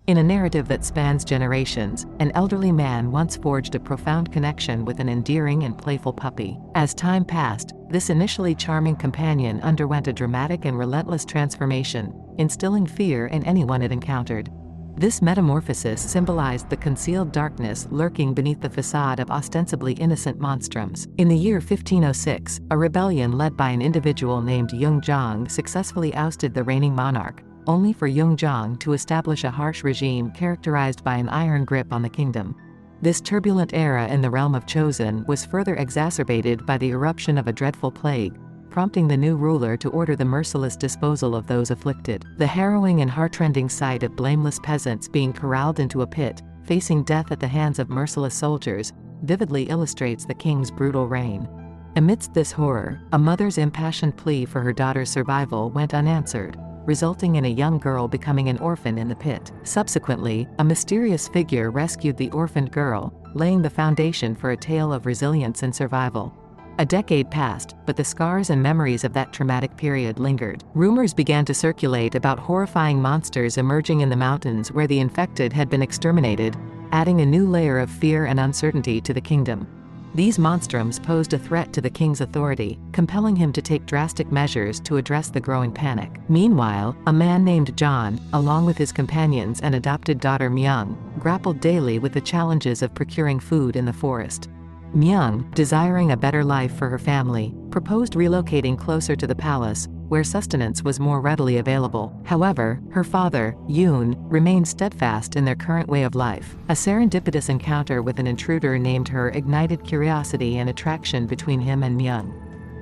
In a narrative that spans generations, an elderly man once forged a profound connection with an endearing and playful puppy. As time passed, this initially charming companion underwent a dramatic and relentless transformation, instilling fear in anyone it encountered. This metamorphosis symbolized the concealed darkness lurking beneath the facade of ostensibly innocent monstrums. In the year 1506, a rebellion led by an individual named Yoon Gyeom successfully ousted the reigning monarch, only for Yoon Gyeom to establish a harsh regime characterized by an iron grip on the kingdom. This turbulent era in the realm of Chosun was further exacerbated by the eruption of a dreadful plague, prompting the new ruler to order the merciless disposal of those afflicted. The harrowing and heartrending sight of blameless peasants being corralled into a pit, facing death at the hands of merciless soldiers, vividly illustrates the king's brutal reign. Amidst this horror, a mother's impassioned plea for her daughter's survival went unanswered, resulting in a young girl becoming an orphan in the pit. Subsequently, a mysterious figure rescued the orphaned girl, laying the foundation for a tale of resilience and survival. A decade passed, but the scars and memories of that traumatic period lingered. Rumors began to circulate about horrifying monsters emerging in the mountains where the infected had been exterminated, adding a new layer of fear and uncertainty to the kingdom. These monstrums posed a threat to the king's authority, compelling him to take drastic measures to address the growing panic. Meanwhile, a man named John, along with his companions and adopted daughter Myung, grappled daily with the challenges of procuring food in the forest. Myung, desiring a better life for her family, proposed relocating closer to the palace, where sustenance was more readily available. However, her father, Yoon, remained steadfast in their current way of life. A serendipitous encounter with an intruder named Her ignited curiosity and attraction between him and Myung.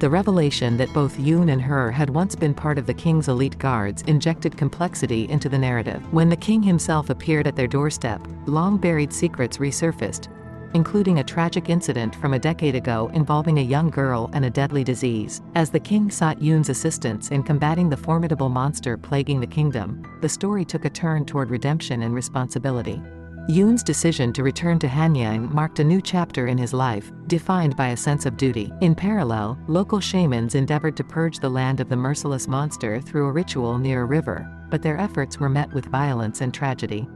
The revelation that both Yoon and Her had once been part of the king's elite guards injected complexity into the narrative. When the king himself appeared at their doorstep, long-buried secrets resurfaced, including a tragic incident from a decade ago involving a young girl and a deadly disease. As the king sought Yoon's assistance in combating the formidable monster plaguing the kingdom, the story took a turn toward redemption and responsibility. Yoon's decision to return to Hanyang marked a new chapter in his life, defined by a sense of duty. In parallel, local shamans endeavored to purge the land of the merciless monster through a ritual near a river, but their efforts were met with violence and tragedy.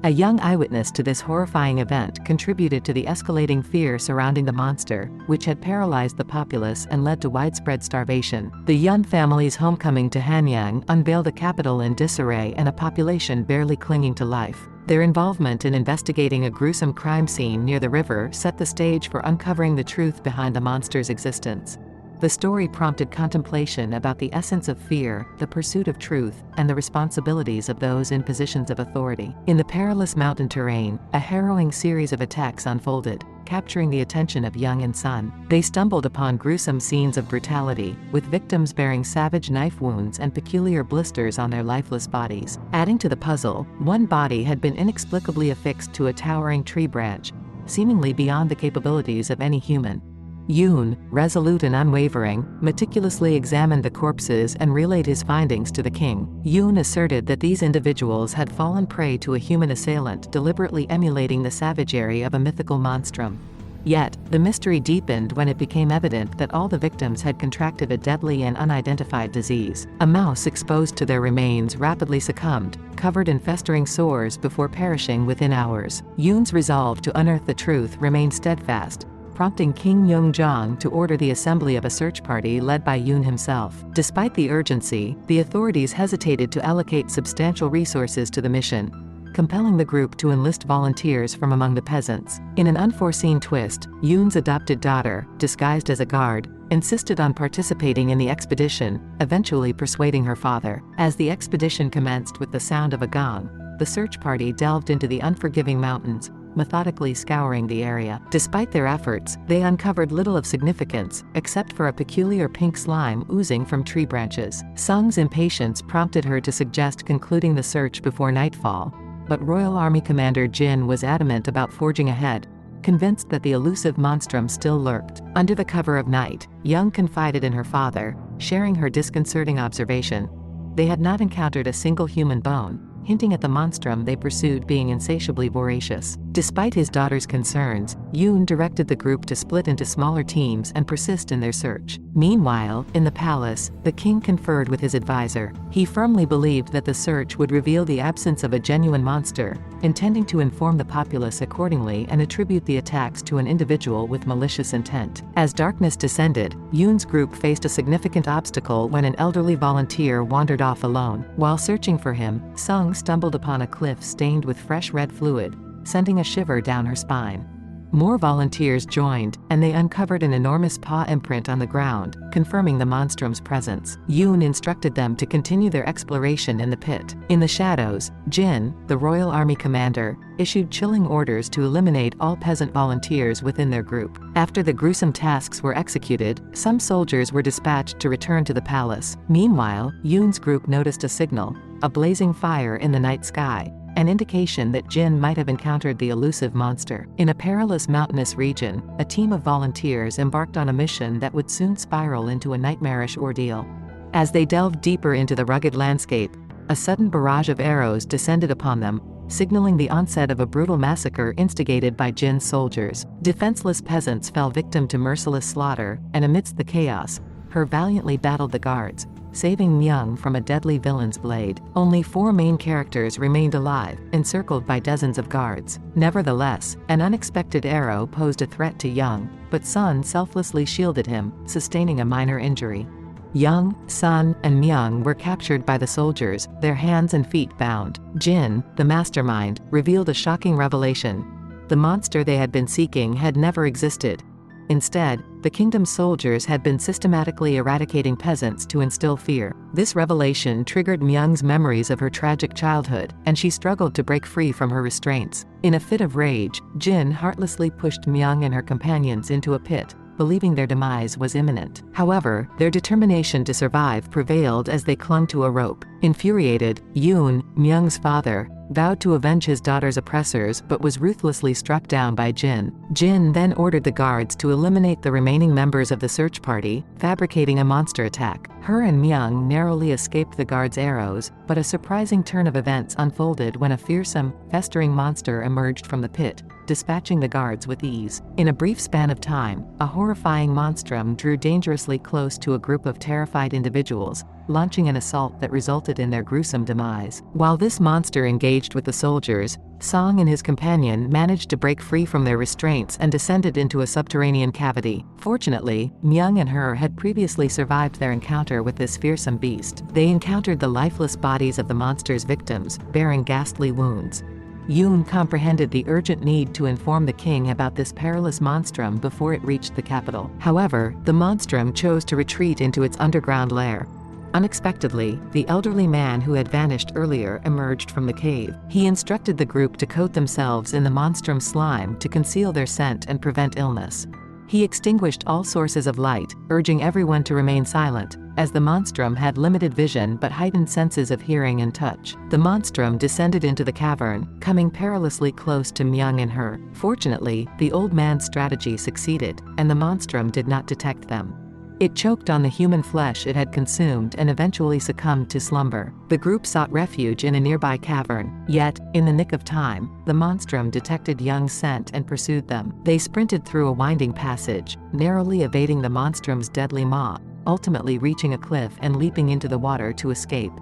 A young eyewitness to this horrifying event contributed to the escalating fear surrounding the monster, which had paralyzed the populace and led to widespread starvation. The Yoon family's homecoming to Hanyang unveiled a capital in disarray and a population barely clinging to life. Their involvement in investigating a gruesome crime scene near the river set the stage for uncovering the truth behind the monster's existence. The story prompted contemplation about the essence of fear, the pursuit of truth, and the responsibilities of those in positions of authority. In the perilous mountain terrain, a harrowing series of attacks unfolded, capturing the attention of Young and Sun. They stumbled upon gruesome scenes of brutality, with victims bearing savage knife wounds and peculiar blisters on their lifeless bodies. Adding to the puzzle, one body had been inexplicably affixed to a towering tree branch, seemingly beyond the capabilities of any human. Yoon, resolute and unwavering, meticulously examined the corpses and relayed his findings to the king. Yoon asserted that these individuals had fallen prey to a human assailant deliberately emulating the savagery of a mythical monstrum. Yet, the mystery deepened when it became evident that all the victims had contracted a deadly and unidentified disease. A mouse exposed to their remains rapidly succumbed, covered in festering sores before perishing within hours. Yoon's resolve to unearth the truth remained steadfast, prompting King Jungjong to order the assembly of a search party led by Yoon himself. Despite the urgency, the authorities hesitated to allocate substantial resources to the mission, compelling the group to enlist volunteers from among the peasants. In an unforeseen twist, Yoon's adopted daughter, disguised as a guard, insisted on participating in the expedition, eventually persuading her father. As the expedition commenced with the sound of a gong, the search party delved into the unforgiving mountains, methodically scouring the area. Despite their efforts, they uncovered little of significance, except for a peculiar pink slime oozing from tree branches. Sung's impatience prompted her to suggest concluding the search before nightfall, but Royal Army Commander Jin was adamant about forging ahead, convinced that the elusive monstrum still lurked. Under the cover of night, Young confided in her father, sharing her disconcerting observation. They had not encountered a single human bone, hinting at the monstrum they pursued being insatiably voracious. Despite his daughter's concerns, Yoon directed the group to split into smaller teams and persist in their search. Meanwhile, in the palace, the king conferred with his advisor. He firmly believed that the search would reveal the absence of a genuine monster, intending to inform the populace accordingly and attribute the attacks to an individual with malicious intent. As darkness descended, Yoon's group faced a significant obstacle when an elderly volunteer wandered off alone. While searching for him, Sung stumbled upon a cliff stained with fresh red fluid, sending a shiver down her spine. More volunteers joined, and they uncovered an enormous paw imprint on the ground, confirming the monstrum's presence. Yoon instructed them to continue their exploration in the pit. In the shadows, Jin, the royal army commander, issued chilling orders to eliminate all peasant volunteers within their group. After the gruesome tasks were executed, some soldiers were dispatched to return to the palace. Meanwhile, Yoon's group noticed a signal, a blazing fire in the night sky, an indication that Jin might have encountered the elusive monster. In a perilous mountainous region, a team of volunteers embarked on a mission that would soon spiral into a nightmarish ordeal. As they delved deeper into the rugged landscape, a sudden barrage of arrows descended upon them, signaling the onset of a brutal massacre instigated by Jin's soldiers. Defenseless peasants fell victim to merciless slaughter, and amidst the chaos, Her valiantly battled the guards, saving Myung from a deadly villain's blade. Only 4 main characters remained alive, encircled by dozens of guards. Nevertheless, an unexpected arrow posed a threat to Young, but Sun selflessly shielded him, sustaining a minor injury. Young, Sun, and Myung were captured by the soldiers, their hands and feet bound. Jin, the mastermind, revealed a shocking revelation. The monster they had been seeking had never existed. Instead, the kingdom's soldiers had been systematically eradicating peasants to instill fear. This revelation triggered Myung's memories of her tragic childhood, and she struggled to break free from her restraints. In a fit of rage, Jin heartlessly pushed Myung and her companions into a pit, believing their demise was imminent. However, their determination to survive prevailed as they clung to a rope. Infuriated, Yoon, Myung's father, vowed to avenge his daughter's oppressors but was ruthlessly struck down by Jin. Jin then ordered the guards to eliminate the remaining members of the search party, fabricating a monster attack. Her and Myung narrowly escaped the guards' arrows, but a surprising turn of events unfolded when a fearsome, festering monster emerged from the pit, dispatching the guards with ease. In a brief span of time, a horrifying monstrum drew dangerously close to a group of terrified individuals, launching an assault that resulted in their gruesome demise. While this monster engaged with the soldiers, Song and his companion managed to break free from their restraints and descended into a subterranean cavity. Fortunately, Myung and her had previously survived their encounter with this fearsome beast. They encountered the lifeless bodies of the monster's victims, bearing ghastly wounds. Yoon comprehended the urgent need to inform the king about this perilous monstrum before it reached the capital. However, the monstrum chose to retreat into its underground lair. Unexpectedly, the elderly man who had vanished earlier emerged from the cave. He instructed the group to coat themselves in the monstrum slime to conceal their scent and prevent illness. He extinguished all sources of light, urging everyone to remain silent, as the monstrum had limited vision but heightened senses of hearing and touch. The monstrum descended into the cavern, coming perilously close to Myung and her. Fortunately, the old man's strategy succeeded, and the monstrum did not detect them. It choked on the human flesh it had consumed and eventually succumbed to slumber. The group sought refuge in a nearby cavern, yet, in the nick of time, the monstrum detected Young's scent and pursued them. They sprinted through a winding passage, narrowly evading the monstrum's deadly maw, ultimately reaching a cliff and leaping into the water to escape.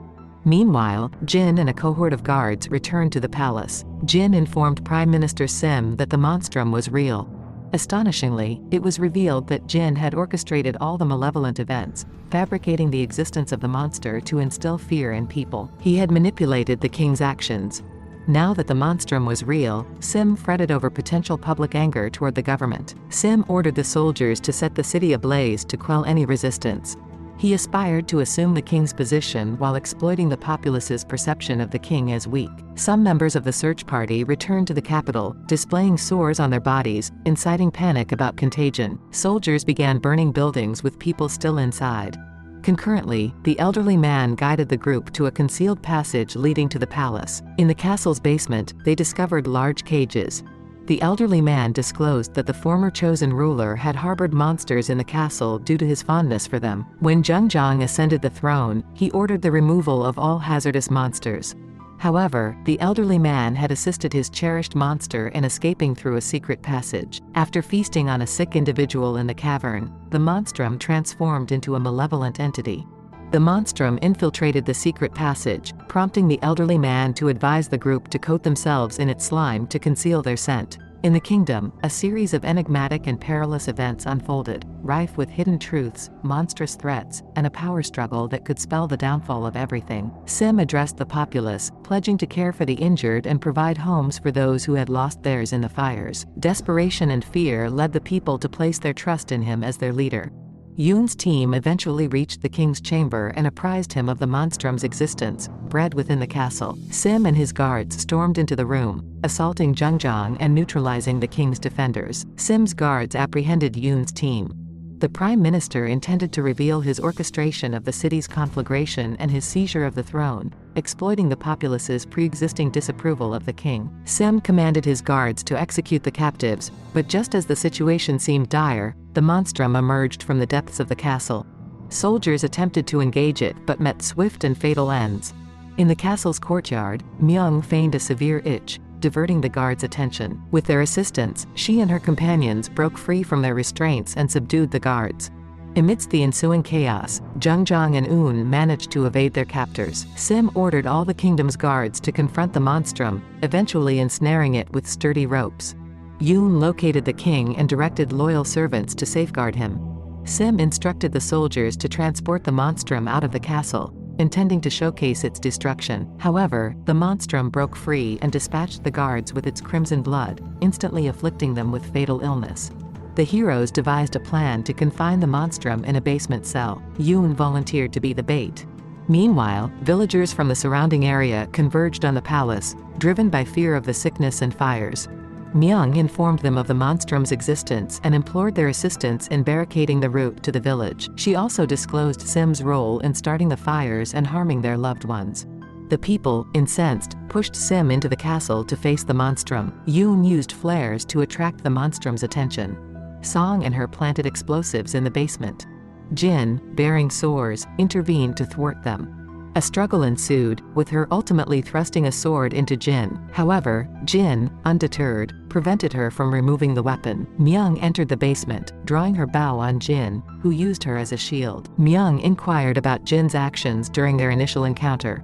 Meanwhile, Jin and a cohort of guards returned to the palace. Jin informed Prime Minister Sim that the monstrum was real. Astonishingly, it was revealed that Jin had orchestrated all the malevolent events, fabricating the existence of the monster to instill fear in people. He had manipulated the king's actions. Now that the monstrum was real, Sim fretted over potential public anger toward the government. Sim ordered the soldiers to set the city ablaze to quell any resistance. He aspired to assume the king's position while exploiting the populace's perception of the king as weak. Some members of the search party returned to the capital, displaying sores on their bodies, inciting panic about contagion. Soldiers began burning buildings with people still inside. Concurrently, the elderly man guided the group to a concealed passage leading to the palace. In the castle's basement, they discovered large cages. The elderly man disclosed that the former chosen ruler had harbored monsters in the castle due to his fondness for them. When Jungjong ascended the throne, he ordered the removal of all hazardous monsters. However, the elderly man had assisted his cherished monster in escaping through a secret passage. After feasting on a sick individual in the cavern, the monstrum transformed into a malevolent entity. The monstrum infiltrated the secret passage, prompting the elderly man to advise the group to coat themselves in its slime to conceal their scent. In the kingdom, a series of enigmatic and perilous events unfolded, rife with hidden truths, monstrous threats, and a power struggle that could spell the downfall of everything. Sim addressed the populace, pledging to care for the injured and provide homes for those who had lost theirs in the fires. Desperation and fear led the people to place their trust in him as their leader. Yoon's team eventually reached the king's chamber and apprised him of the monstrum's existence, bred within the castle. Sim and his guards stormed into the room, assaulting Jungjong and neutralizing the king's defenders. Sim's guards apprehended Yoon's team. The prime minister intended to reveal his orchestration of the city's conflagration and his seizure of the throne, exploiting the populace's pre-existing disapproval of the king. Sim commanded his guards to execute the captives, but just as the situation seemed dire, the monstrum emerged from the depths of the castle. Soldiers attempted to engage it but met swift and fatal ends. In the castle's courtyard, Myung feigned a severe itch, diverting the guards' attention. With their assistance, she and her companions broke free from their restraints and subdued the guards. Amidst the ensuing chaos, Jungjong and Eun managed to evade their captors. Sim ordered all the kingdom's guards to confront the monstrum, eventually ensnaring it with sturdy ropes. Yoon located the king and directed loyal servants to safeguard him. Sim instructed the soldiers to transport the monstrum out of the castle, intending to showcase its destruction. However, the monstrum broke free and dispatched the guards with its crimson blood, instantly afflicting them with fatal illness. The heroes devised a plan to confine the monstrum in a basement cell. Yoon volunteered to be the bait. Meanwhile, villagers from the surrounding area converged on the palace, driven by fear of the sickness and fires. Myung informed them of the monstrum's existence and implored their assistance in barricading the route to the village. She also disclosed Sim's role in starting the fires and harming their loved ones. The people, incensed, pushed Sim into the castle to face the monstrum. Yoon used flares to attract the monstrum's attention. Song and her planted explosives in the basement. Jin, bearing swords, intervened to thwart them. A struggle ensued, with her ultimately thrusting a sword into Jin. However, Jin, undeterred, prevented her from removing the weapon. Myung entered the basement, drawing her bow on Jin, who used her as a shield. Myung inquired about Jin's actions during their initial encounter.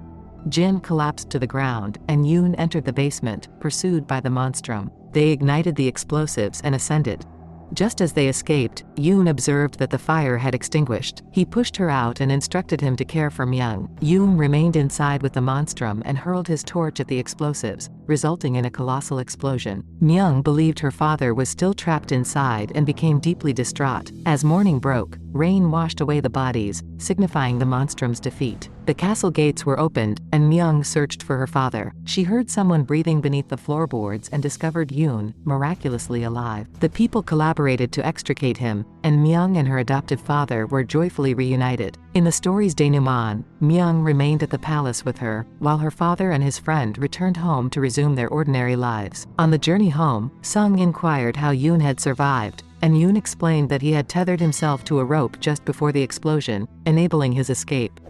Jin collapsed to the ground, and Yoon entered the basement, pursued by the monstrum. They ignited the explosives and ascended. Just as they escaped, Yoon observed that the fire had extinguished. He pushed her out and instructed him to care for Myung. Yoon remained inside with the monstrum and hurled his torch at the explosives, resulting in a colossal explosion. Myung believed her father was still trapped inside and became deeply distraught. As morning broke, rain washed away the bodies, signifying the monstrum's defeat. The castle gates were opened, and Myung searched for her father. She heard someone breathing beneath the floorboards and discovered Yoon, miraculously alive. The people collaborated to extricate him, and Myung and her adoptive father were joyfully reunited. In the story's denouement, Myung remained at the palace with her, while her father and his friend returned home to resume their ordinary lives. On the journey home, Sung inquired how Yoon had survived, and Yoon explained that he had tethered himself to a rope just before the explosion, enabling his escape.